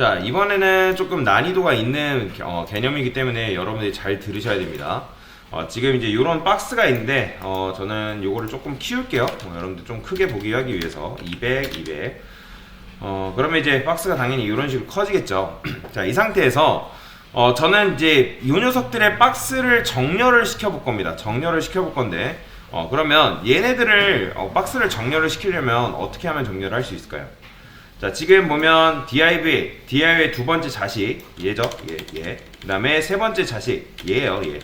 자, 이번에는 조금 난이도가 있는 개념이기 때문에 여러분들이 잘 들으셔야 됩니다. 지금 이제 이런 박스가 있는데 저는 요거를 조금 키울게요. 여러분들 좀 크게 보기 하기 위해서 200, 200. 그러면 이제 박스가 당연히 이런 식으로 커지겠죠. 자, 이 상태에서 저는 이제 이 녀석들의 박스를 정렬을 시켜볼 겁니다. 정렬을 시켜볼 건데 그러면 얘네들을 박스를 정렬을 시키려면 어떻게 하면 정렬을 할 수 있을까요? 자, 지금 보면 DIV의 두 번째 자식 얘죠, 얘. 그 다음에 세 번째 자식 얘예요, 얘.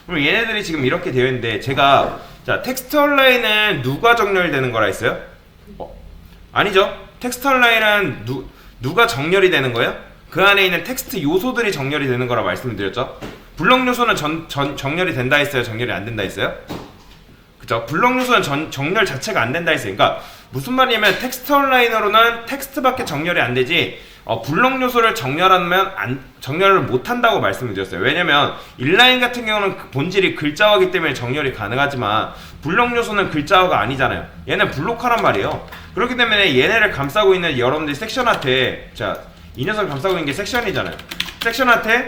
그럼 얘네들이 지금 이렇게 되어 있는데 제가 자 텍스트 온라인은 누가 정렬되는 거라 했어요? 아니죠. 텍스트 온라인은 누가 정렬이 되는 거예요? 그 안에 있는 텍스트 요소들이 정렬이 되는 거라 말씀드렸죠. 블록 요소는 정렬이 된다 했어요? 정렬이 안 된다 했어요? 그죠? 블록 요소는 정렬 자체가 안 된다 했어요. 그러니까 무슨 말이냐면 텍스트 온라인으로는 텍스트밖에 정렬이 안 되지 블록 요소를 정렬하면 정렬을 못 한다고 말씀을 드렸어요. 왜냐면 인라인 같은 경우는 본질이 글자화이기 때문에 정렬이 가능하지만 블록 요소는 글자화가 아니잖아요. 얘는 블록화란 말이에요. 그렇기 때문에 얘네를 감싸고 있는 여러분들 섹션 아트에 자, 이 녀석을 감싸고 있는 게 섹션이잖아요. 섹션 아트에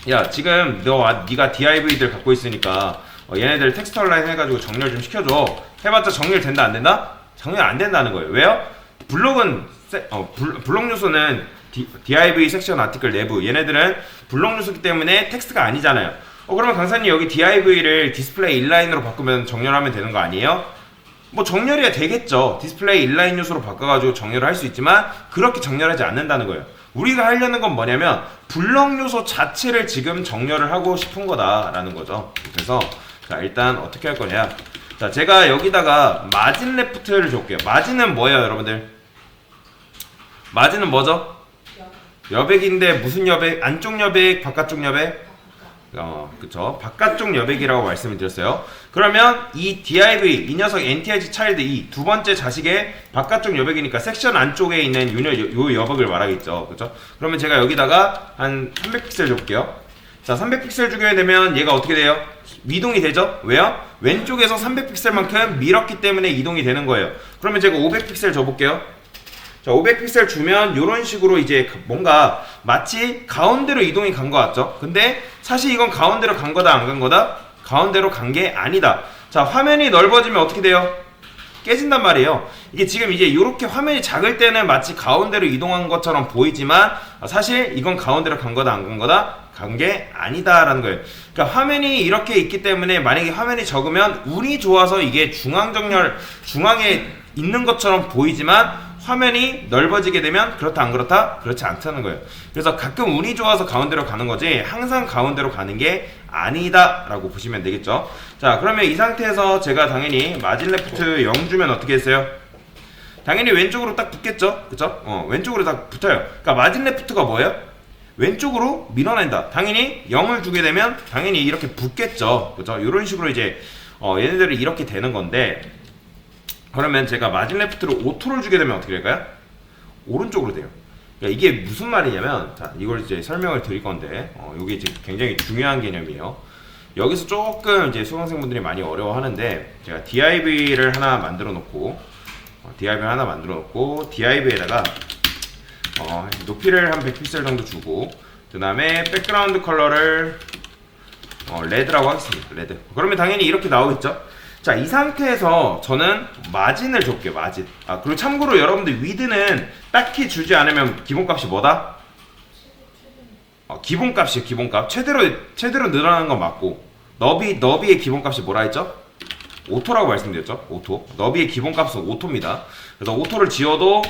야, 지금 네가 DIV들 갖고 있으니까 얘네들 텍스트 온라인 해가지고 정렬 좀 시켜줘. 해봤자 정렬 된다 안 된다? 정렬 안 된다는 거예요. 왜요? 블록은 블록 요소는 div 섹션 아티클 내부 얘네들은 블록 요소기 때문에 텍스트가 아니잖아요. 그러면 강사님 여기 div를 디스플레이 인라인으로 바꾸면 정렬하면 되는 거 아니에요? 뭐 정렬이 되겠죠. 디스플레이 인라인 요소로 바꿔가지고 정렬을 할 수 있지만 그렇게 정렬하지 않는다는 거예요. 우리가 하려는 건 뭐냐면 블록 요소 자체를 지금 정렬을 하고 싶은 거다라는 거죠. 그래서 자, 일단 어떻게 할 거냐. 자, 제가 여기다가 마진 레프트를 줄게요. 마진은 뭐예요, 여러분들? 마진은 뭐죠? 여백인데 무슨 여백? 안쪽 여백, 바깥쪽 여백? 그쵸. 바깥쪽 여백이라고 말씀을 드렸어요. 그러면 이 div, 이 녀석 NTIG 차일드 이 두 번째 자식의 바깥쪽 여백이니까 섹션 안쪽에 있는 요 여백을 말하겠죠. 그쵸? 그러면 제가 여기다가 한 300픽셀 줄게요. 자, 300픽셀 주게 되면 얘가 어떻게 돼요? 이동이 되죠? 왜요? 왼쪽에서 300픽셀만큼 밀었기 때문에 이동이 되는 거예요. 그러면 제가 500픽셀 줘볼게요. 자, 500픽셀 주면 이런 식으로 이제 뭔가 마치 가운데로 이동이 간 것 같죠? 근데 사실 이건 가운데로 간 거다 안 간 거다? 가운데로 간 게 아니다. 자, 화면이 넓어지면 어떻게 돼요? 깨진단 말이에요. 이게 지금 이제 이렇게 화면이 작을 때는 마치 가운데로 이동한 것처럼 보이지만 사실 이건 가운데로 간 거다 안 간 거다? 간 게 아니다라는 거예요. 그러니까 화면이 이렇게 있기 때문에 만약에 화면이 적으면 운이 좋아서 이게 중앙에 있는 것처럼 보이지만 화면이 넓어지게 되면 그렇다 안 그렇다? 그렇지 않다는 거예요. 그래서 가끔 운이 좋아서 가운데로 가는 거지 항상 가운데로 가는 게 아니다 라고 보시면 되겠죠. 자, 그러면 이 상태에서 제가 당연히 마진 레프트 0 주면 어떻게 했어요? 당연히 왼쪽으로 딱 붙겠죠. 그쵸? 왼쪽으로 딱 붙어요. 그러니까 마진 레프트가 뭐예요? 왼쪽으로 밀어낸다. 당연히 0을 주게 되면 당연히 이렇게 붙겠죠. 그죠? 이런 식으로 이제 얘네들이 이렇게 되는 건데 그러면 제가 마진 레프트로 오토를 주게 되면 어떻게 될까요? 오른쪽으로 돼요. 그러니까 이게 무슨 말이냐면 자, 이걸 이제 설명을 드릴 건데 이게 이제 굉장히 중요한 개념이에요. 여기서 조금 이제 수강생분들이 많이 어려워하는데 제가 div를 하나 만들어 놓고 div에다가 높이를 한 100픽셀 정도 주고 그 다음에 백그라운드 컬러를 레드라고 하겠습니다. 레드. 그러면 당연히 이렇게 나오겠죠. 자, 이 상태에서 저는 마진을 줄게요. 마진. 그리고 참고로 여러분들 위드는 딱히 주지 않으면 기본값이 뭐다? 기본값이에요. 기본값. 최대로 늘어나는 건 맞고 너비의 기본값이 뭐라 했죠? 오토라고 말씀드렸죠. 오토. 너비의 기본값은 오토입니다. 그래서 오토를 지어도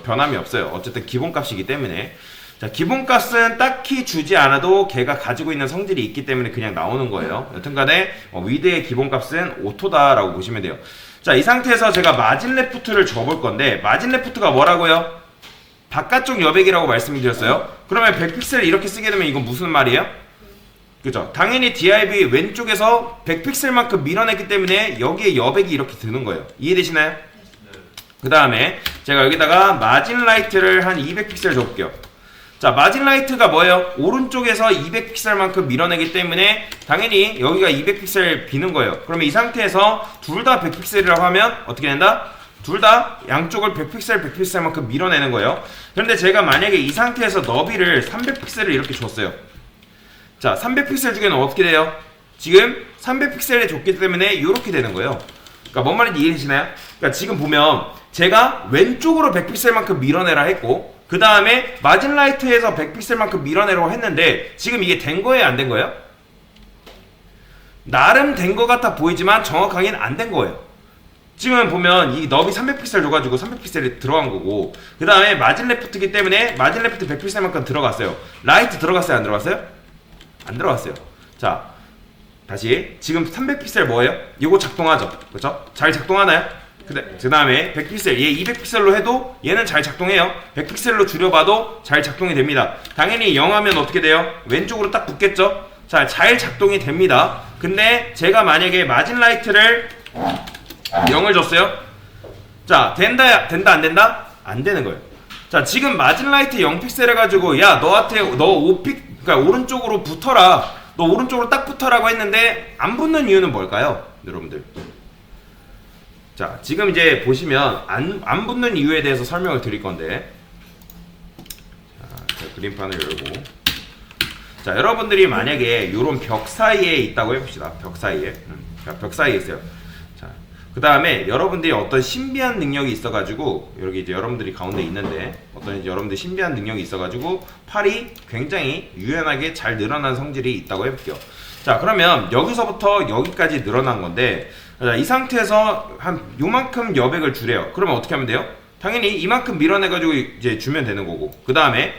변함이 없어요. 어쨌든 기본값이기 때문에. 자, 기본값은 딱히 주지 않아도 걔가 가지고 있는 성질이 있기 때문에 그냥 나오는 거예요. 여튼간에 위드의 기본값은 오토다라고 보시면 돼요. 자, 이 상태에서 제가 마진 레프트를 줘볼 건데 마진 레프트가 뭐라고요? 바깥쪽 여백이라고 말씀드렸어요. 그러면 100픽셀 이렇게 쓰게 되면 이건 무슨 말이에요? 그죠? 당연히 div 왼쪽에서 100픽셀만큼 밀어냈기 때문에 여기에 여백이 이렇게 드는 거예요. 이해되시나요? 그 다음에 제가 여기다가 마진 라이트를 한 200픽셀 줘볼게요. 자, 마진 라이트가 뭐예요? 오른쪽에서 200픽셀만큼 밀어내기 때문에 당연히 여기가 200픽셀 비는 거예요. 그러면 이 상태에서 둘 다 100픽셀이라고 하면 어떻게 된다? 둘 다 양쪽을 100픽셀 100픽셀만큼 밀어내는 거예요. 그런데 제가 만약에 이 상태에서 너비를 300픽셀을 이렇게 줬어요. 자, 300픽셀 중에는 어떻게 돼요? 지금 300픽셀에 줬기 때문에 이렇게 되는 거예요. 그러니까 뭔 말인지 이해되시나요? 그러니까 지금 보면 제가 왼쪽으로 100픽셀만큼 밀어내라 했고, 그 다음에 마진 라이트에서 100픽셀만큼 밀어내라고 했는데 지금 이게 된 거예요, 안 된 거예요? 나름 된 거 같아 보이지만 정확하게는 안 된 거예요. 지금 보면 이 너비 300픽셀 줘가지고 300픽셀이 들어간 거고, 그 다음에 마진 레프트기 때문에 마진 레프트 100픽셀만큼 들어갔어요. 라이트 들어갔어요, 안 들어갔어요? 안 들어갔어요. 자, 다시 지금 300픽셀 뭐예요? 이거 작동하죠, 그렇죠? 잘 작동하나요? 그 다음에 100픽셀, 얘 200픽셀로 해도 얘는 잘 작동해요. 100픽셀로 줄여봐도 잘 작동이 됩니다. 당연히 0 하면 어떻게 돼요? 왼쪽으로 딱 붙겠죠? 자, 잘 작동이 됩니다. 근데 제가 만약에 마진 라이트를 0을 줬어요. 자, 된다 안 된다? 안 되는 거예요. 자, 지금 마진 라이트 0픽셀 해가지고 야, 너한테 너 5픽, 그러니까 오른쪽으로 붙어라, 너 오른쪽으로 딱 붙어라고 했는데 안 붙는 이유는 뭘까요, 여러분들? 자, 지금 이제 보시면 안 붙는 이유에 대해서 설명을 드릴 건데, 자, 그림판을 열고, 자, 여러분들이 만약에 요런 벽 사이에 있다고 해봅시다. 벽 사이에, 벽 사이에 있어요. 자, 그 다음에 여러분들이 어떤 신비한 능력이 있어가지고, 여기 이제 여러분들이 가운데 있는데 어떤 이제 여러분들 신비한 능력이 있어가지고 팔이 굉장히 유연하게 잘 늘어난 성질이 있다고 해볼게요. 자, 그러면 여기서부터 여기까지 늘어난 건데, 자, 이 상태에서 한 요만큼 여백을 주래요. 그러면 어떻게 하면 돼요? 당연히 이만큼 밀어내가지고 이제 주면 되는 거고, 그 다음에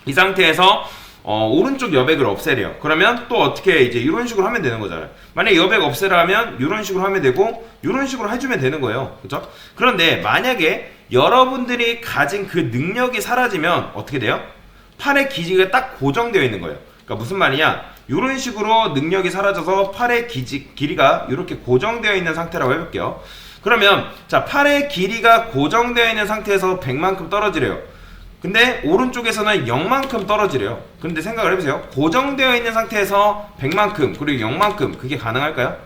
이 상태에서 오른쪽 여백을 없애래요. 그러면 또 어떻게 이제 이런 식으로 하면 되는 거잖아요. 만약에 여백 없애라면 이런 식으로 하면 되고 이런 식으로 해주면 되는 거예요. 그죠? 그런데 만약에 여러분들이 가진 그 능력이 사라지면 어떻게 돼요? 팔의 기지가 딱 고정되어 있는 거예요. 그러니까 무슨 말이냐? 이런 식으로 능력이 사라져서 팔의 길이가 이렇게 고정되어 있는 상태라고 해볼게요. 그러면 자, 팔의 길이가 고정되어 있는 상태에서 100만큼 떨어지래요. 근데 오른쪽에서는 0만큼 떨어지래요. 근데 생각을 해보세요. 고정되어 있는 상태에서 100만큼 그리고 0만큼, 그게 가능할까요?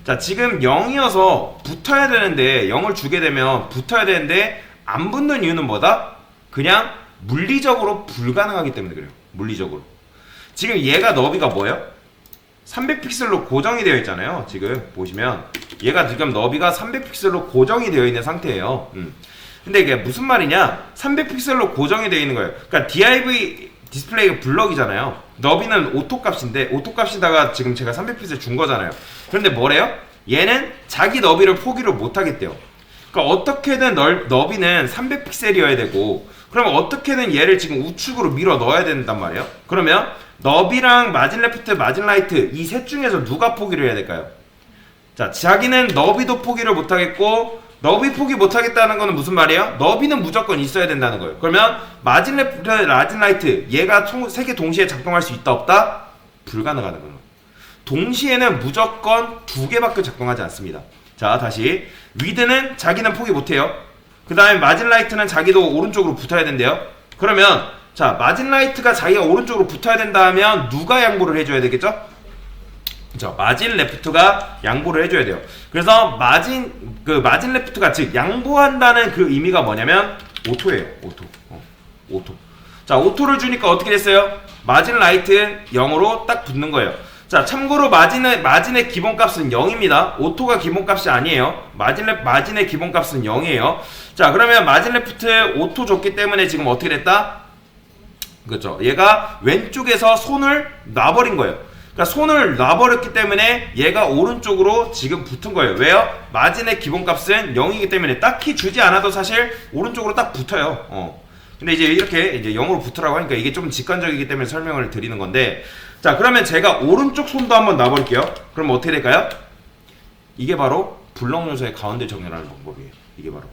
자, 지금 0이어서 붙어야 되는데, 0을 주게 되면 붙어야 되는데 안 붙는 이유는 뭐다? 그냥 물리적으로 불가능하기 때문에 그래요. 물리적으로. 지금 얘가 너비가 뭐예요? 300픽셀로 고정이 되어 있잖아요. 지금 보시면 얘가 지금 너비가 300픽셀로 고정이 되어 있는 상태예요. 근데 이게 무슨 말이냐? 300픽셀로 고정이 되어 있는 거예요. 그러니까 div 디스플레이가 블럭이잖아요. 너비는 오토 값인데, 오토 값에다가 지금 제가 300픽셀 준 거잖아요. 그런데 뭐래요? 얘는 자기 너비를 포기를 못 하겠대요. 그러니까 어떻게든 너비는 300픽셀이어야 되고, 그러면 어떻게든 얘를 지금 우측으로 밀어 넣어야 된단 말이에요. 그러면 너비랑 마진 레프트, 마진 라이트 이 셋 중에서 누가 포기를 해야 될까요? 자, 자기는 너비도 포기를 못 하겠고, 너비 포기 못 하겠다는 거는 무슨 말이에요? 너비는 무조건 있어야 된다는 거예요. 그러면 마진 레프트, 마진 라이트 얘가 세 개 동시에 작동할 수 있다 없다? 불가능하다는 거예요. 동시에는 무조건 2개밖에 작동하지 않습니다. 자, 다시 위드는 자기는 포기 못 해요. 그 다음에 마진 라이트는 자기도 오른쪽으로 붙어야 된대요. 그러면 자, 마진 라이트가 자기가 오른쪽으로 붙어야 된다 하면 누가 양보를 해줘야 되겠죠? 그렇죠. 마진 레프트가 양보를 해줘야 돼요. 그래서 마진 레프트가 즉 양보한다는 그 의미가 뭐냐면 오토예요. 오토. 자, 오토를 주니까 어떻게 됐어요? 마진 라이트 0으로 딱 붙는 거예요. 자, 참고로 마진의 기본값은 0입니다. 오토가 기본값이 아니에요. 마진의 기본값은 0이에요. 자, 그러면 마진 레프트 오토 줬기 때문에 지금 어떻게 됐다? 그렇죠. 얘가 왼쪽에서 손을 놔버린 거예요. 그러니까 손을 놔버렸기 때문에 얘가 오른쪽으로 지금 붙은 거예요. 왜요? 마진의 기본값은 0이기 때문에 딱히 주지 않아도 사실 오른쪽으로 딱 붙어요. 근데 이제 이렇게 이제 0으로 붙으라고 하니까 이게 좀 직관적이기 때문에 설명을 드리는 건데, 자, 그러면 제가 오른쪽 손도 한번 놔볼게요. 그럼 어떻게 될까요? 이게 바로 블럭 요소의 가운데 정렬하는 방법이에요. 이게 바로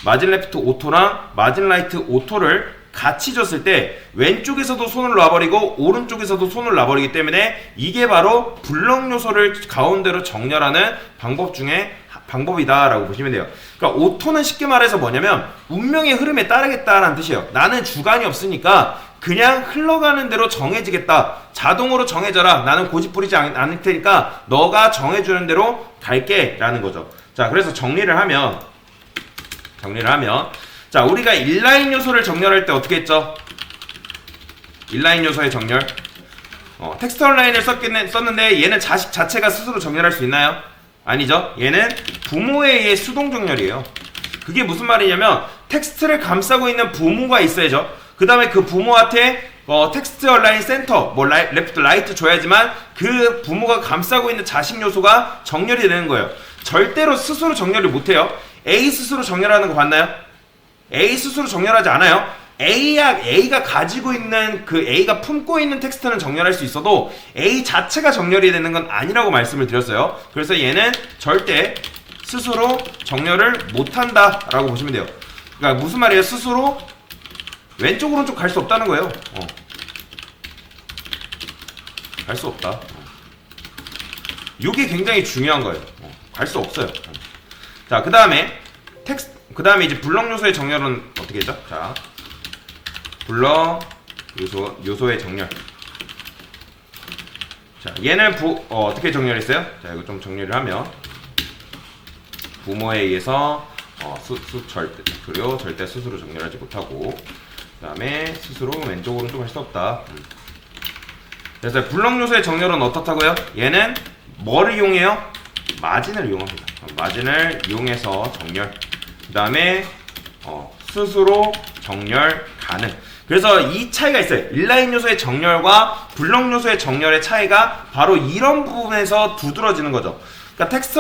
마진 레프트 오토랑 마진 라이트 오토를 같이 줬을 때 왼쪽에서도 손을 놔버리고 오른쪽에서도 손을 놔버리기 때문에 이게 바로 블럭 요소를 가운데로 정렬하는 방법 중에 방법이다 라고 보시면 돼요. 그러니까 오토는 쉽게 말해서 뭐냐면 운명의 흐름에 따르겠다라는 뜻이에요. 나는 주관이 없으니까 그냥 흘러가는 대로 정해지겠다. 자동으로 정해져라. 나는 고집 부리지 않을 테니까 너가 정해주는 대로 갈게 라는 거죠. 자, 그래서 정리를 하면 정리를 하면, 자, 우리가 인라인 요소를 정렬할 때 어떻게 했죠? 인라인 요소의 정렬. 텍스트 온라인을 썼는데 얘는 자식 자체가 스스로 정렬할 수 있나요? 아니죠. 얘는 부모에 의해 수동 정렬이에요. 그게 무슨 말이냐면 텍스트를 감싸고 있는 부모가 있어야죠. 그 다음에 그 부모한테 텍스트 온라인 센터, 뭐 레프트, 라이트 줘야지만 그 부모가 감싸고 있는 자식 요소가 정렬이 되는 거예요. 절대로 스스로 정렬을 못해요. A 스스로 정렬하는 거 봤나요? A 스스로 정렬하지 않아요. A가 가지고 있는 그 A가 품고 있는 텍스트는 정렬할 수 있어도 A 자체가 정렬이 되는 건 아니라고 말씀을 드렸어요. 그래서 얘는 절대 스스로 정렬을 못한다 라고 보시면 돼요. 그러니까 무슨 말이에요? 스스로 왼쪽 오른쪽 갈 수 없다는 거예요. 갈 수 없다. 이게 굉장히 중요한 거예요. 갈 수 없어요. 자, 그 다음에 이제 블럭 요소의 정렬은 어떻게 했죠? 자, 블럭 요소의 정렬. 자, 얘는 어떻게 정렬했어요? 자, 이거 좀 정리를 하면 부모에 의해서 절대 스스로 정렬하지 못하고, 그 다음에 스스로 왼쪽 오른쪽 할 수 없다. 그래서 블럭 요소의 정렬은 어떻다고요? 얘는 뭐를 이용해요? 마진을 이용합니다. 마진을 이용해서 정렬. 그 다음에 스스로 정렬 가능. 그래서 이 차이가 있어요. 인라인 요소의 정렬과 블럭 요소의 정렬의 차이가 바로 이런 부분에서 두드러지는 거죠. 그러니까 텍스트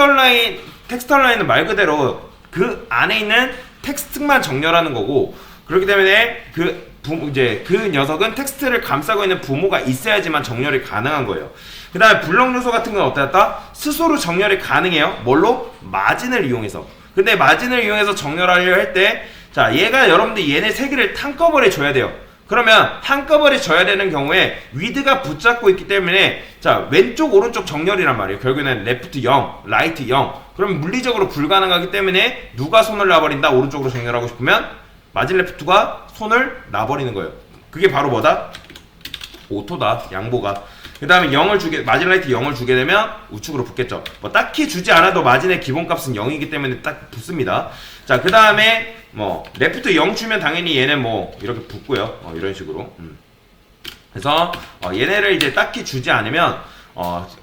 온라인은 말 그대로 그 안에 있는 텍스트만 정렬하는 거고, 그렇기 때문에 그 녀석은 텍스트를 감싸고 있는 부모가 있어야지만 정렬이 가능한 거예요. 그 다음에 블럭 요소 같은 건 어땠다? 스스로 정렬이 가능해요. 뭘로? 마진을 이용해서. 근데 마진을 이용해서 정렬하려 할 때, 자, 여러분들 얘네 세 개를 한꺼번에 줘야 돼요. 그러면 한꺼번에 줘야 되는 경우에 위드가 붙잡고 있기 때문에, 자, 왼쪽 오른쪽 정렬이란 말이에요. 결국에는 레프트 0, 라이트 0. 그럼 물리적으로 불가능하기 때문에 누가 손을 놔버린다? 오른쪽으로 정렬하고 싶으면 마진 레프트가 손을 놔버리는 거예요. 그게 바로 뭐다? 오토다. 양보가. 그 다음에 마진 라이트 0을 주게 되면 우측으로 붙겠죠. 뭐 딱히 주지 않아도 마진의 기본값은 0이기 때문에 딱 붙습니다. 자, 그 다음에 레프트 0 주면 당연히 얘는 이렇게 붙고요. 이런 식으로. 그래서 얘네를 이제 딱히 주지 않으면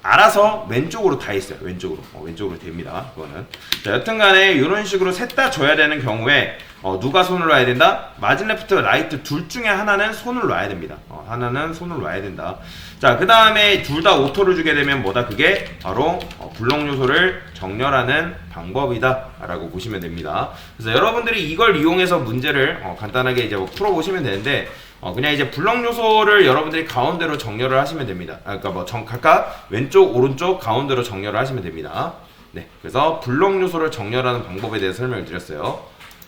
알아서 왼쪽으로 다 있어요. 왼쪽으로 됩니다. 그거는. 자, 여튼간에 이런 식으로 셋 다 줘야 되는 경우에 누가 손을 놔야 된다? 마진 레프트, 라이트 둘 중에 하나는 손을 놔야 됩니다. 하나는 손을 놔야 된다. 자, 그 다음에 둘 다 오토를 주게 되면 뭐다? 그게 바로 블럭 요소를 정렬하는 방법이다 라고 보시면 됩니다. 그래서 여러분들이 이걸 이용해서 문제를 간단하게 이제 풀어보시면 되는데, 그냥 이제 블럭 요소를 여러분들이 가운데로 정렬을 하시면 됩니다. 그러니까 각각 왼쪽, 오른쪽, 가운데로 정렬을 하시면 됩니다. 네, 그래서 블럭 요소를 정렬하는 방법에 대해서 설명을 드렸어요.